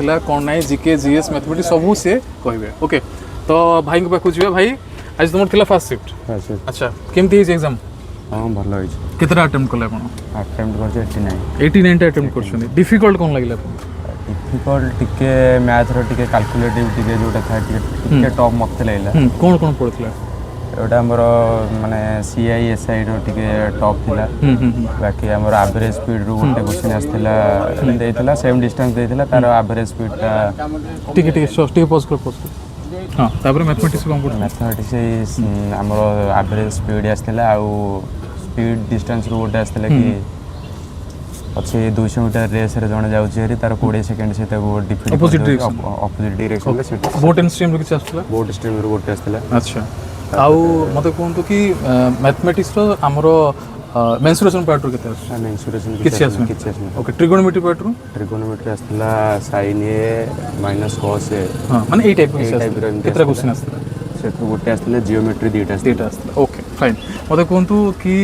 थिला कौन ना जीके जीएस मैथमेटिक्स सब से कहबे ओके। तो भाई को पाखु जीवे भाई आज तुम थिला फास्ट शिफ्ट अच्छा केमती हिज एग्जाम हां भलो होई केतरा अटेम्प्ट कले आपण अटेम्प्ट करछ 89 टा अटेम्प्ट करछनी डिफिकल्ट कोन लागिला डिफिकल्ट टिके मैथ रो टिके कैलकुलेटिव टिके जोटा था टिके टॉप मते लागला कोन कोन पड़थला एटा हमर माने सीआई एसआई रो टिके टॉप थिला बाकी हमर एवरेज स्पीड रो गोटे क्वेश्चन आस्थिला देइथिला सेम डिस्टेंस देइथिला तार एवरेज स्पीड ता टिके टिके टिके पोस्ट कर हां तापर मैथमेटिक्स कोन पड़ मैथमेटिक्स हमर एवरेज स्पीड आस्थिला आ स्पीड डिस्टेंस रो गोटे आस्थिला कि अच्छे 200 मीटर रेस रे जण जाउची हेरी तार 20 सेकंड से ताको डिफिट अपोजिट डायरेक्शन से बोट एंड स्ट्रीम रो किछ आस्थिला बोट स्ट्रीम रो गोटे आस्थिला अच्छा आउ मते कोन तो कि मैथमेटिक्स रो हमरो मेंसुरेशन पार्ट रो केते आछ मेंसुरेशन किछ आछ ओके ट्रिगोनोमेट्री पार्ट रो ट्रिगोनोमेट्री आस्थिला sin a minus cos a हां माने ए टाइप केतरा क्वेश्चन आस्थिला सेतु गोटे आस्थिला जियोमेट्री दीटा आस्थिला ओके फाइन मते कोन तो कि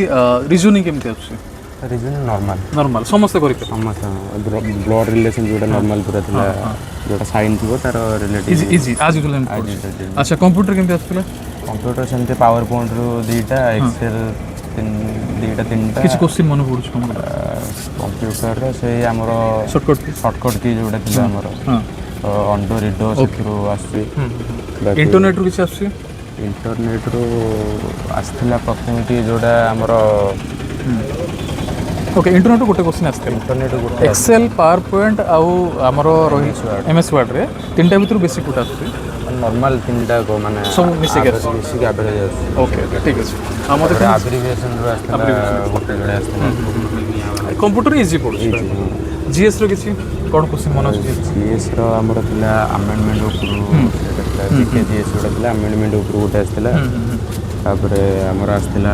रीजनिंग केमते आछ रीजन नॉर्मल समस्त करि समस्त ब्लड रिलेशन जोटा नॉर्मल पूरा थिला जोटा साइन थिबो तार रिलेटिव इजी आज यूजुअली अच्छा कंप्यूटर केमते आछला कंप्यूटर सेमते पावर पॉइंट रो दीटा एक्सेल तीनटा किछ क्वेश्चन मन पड़छ कंप्यूटर रो से हमरो शॉर्टकट की जोटा थिला हमरो अंडो रिडो सेकरो आसी इंटरनेट रो किछ आसी इंटरनेट रो आस्थिला प्रथमटी जोटा हमरो ओके इंटरनेट गोटे क्वेश्चन आस्ते इंटरनेट गोटे एक्सेल पावर पॉइंट आउ हमरो एमएस वर्ड रे तीनटा भीतर बेसी कोटा आछे नॉर्मल तीनटा को माने सब मिसे के एवरेज ओके ठीक अछि हमते एब्रिविएशन रो आस्ते गोटे जोड़े आस्ते कंप्यूटर इजी पड़छ जीएस रो किछि कोन क्वेश्चन मन अछि जीएस रो हमरो थिला अमेंडमेंट ऊपर जीके जीएस रो थिला अमेंडमेंट ऊपर गोटे आस्तेला तापरे हमरो आस्तेला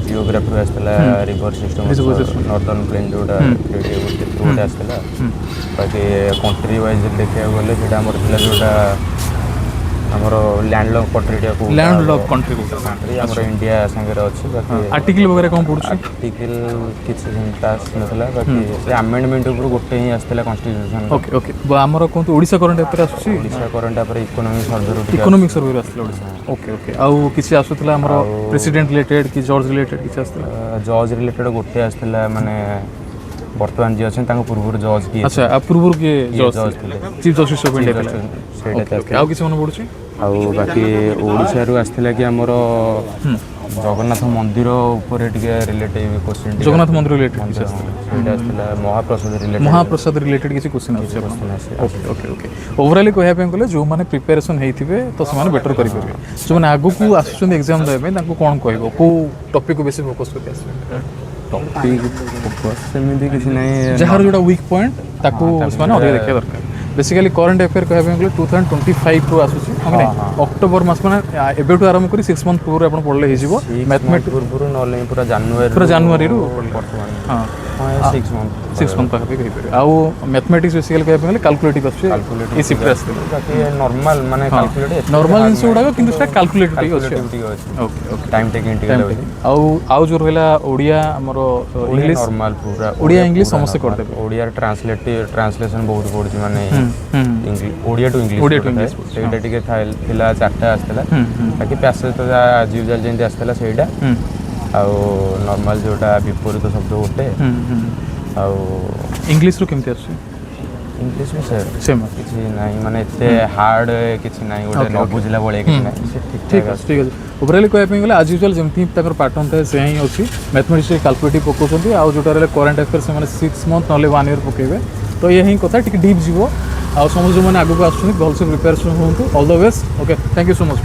जियोग्राफी आस्तेला रिवर सिस्टम नॉर्दर्न प्लेन जोटा गोटे आस्तेला बाकी कंट्री वाइज देखिया गले सेटा हमर थिला जोटा हमर लैंडलॉक कंट्री को हमर इंडिया संगे अछि बाकी आर्टिकल वगैरह कोन पड़छ आर्टिकल किछ टास्क नथला बाकी से अमेंडमेंट ऊपर गोटे ही आस्तेला कॉन्स्टिट्यूशन ओके ओके हमर कोन ओडिसा करंट अफेयर आछी Odisha current affair economic survey आछला ओडिसा ओके ओके आउ किछ आछुतला हमर प्रेसिडेंट रिलेटेड कि जॉर्ज रिलेटेड किछ आछला जॉर्ज रिलेटेड गोटे आछला माने वर्तमान जे अछन तांको पूर्व जॉर्ज की अच्छा आ पूर्व के George chief justice of India सेटा आउ किछ मन पड़छ आउ बाकी ओडिसा रु आछला कि हमर जगन्नाथ मंदिर ऊपर टिके रिलेटिव क्वेश्चन जगन्नाथ मंदिर रिलेटेड सेटा आछला महाप्रसाद रिलेटेड किछ क्वेश्चन आछे ओके ओके ओके ओवरऑल कहया पे कहले जो माने प्रिपरेशन हेइथिबे तो समान बेटर करि परबे जो माने आगु को आसुछन एग्जाम देबे ताको कोन कहबो को टॉपिक को बेसी फोकस करते आसे टॉपिक फोकस सेमिति किछ नै जहार जोटा वीक पॉइंट ताको माने अधिक देखिया दरकार बेसिकली करंट अफेयर कहबे गले 2025 रो आसुची हमने अक्टोबर मास माने एबेटु आरंभ करी 6 मंथ पूरा आपण पढले हिजिबो मैथमेटिक्स पूरा नले पूरा जनवरी रो हां 6 मंथ पाखा पे कहि पर आउ मैथमेटिक्स बेसिकली कहबे गले कैलकुलेटिव आछे ए शिफ्ट आछे बाकी नॉर्मल माने कैलकुलेट नॉर्मल इनस उडा किंतु सेटा कैलकुलेटिव आछे okay okay time taking integral आउ जो रहला ओडिया हमरो इंग्लिश नॉर्मल पूरा ओडिया इंग्लिश समस्त कर देबे ओडिया ट्रांसलेशन बहुत पड़छि माने इंग्लिश ओडिया टू इंग्लिश सेटा टिके थिला चारटा आस्तेला बाकी पैसेज तो आज यूजुअल जेंति आस्तेला सेटा आउ नॉर्मल जोटा विपरीत शब्द गोटे आउ इंग्लिश रो केमते आछे इंग्लिश में सेम किछि नाही माने एते हार्ड किछि नाही गोटे न बुझला बळे किछि नाही ठीक है ओवरऑल कहया पे गले आज यूजुअल जेमति तकर पैटर्न था से ही अछि मैथमेटिक्स कैलकुलेटिव पकोसंती आ जोटा रे करंट अफेयर से माने 6 मंथ नले 1 ईयर पकेबे तो यही कथा टिक डीप जीवो आ समझ जो माने आगु को आछुनी भल से प्रिपरेशन होंतु all the best okay thank you so much.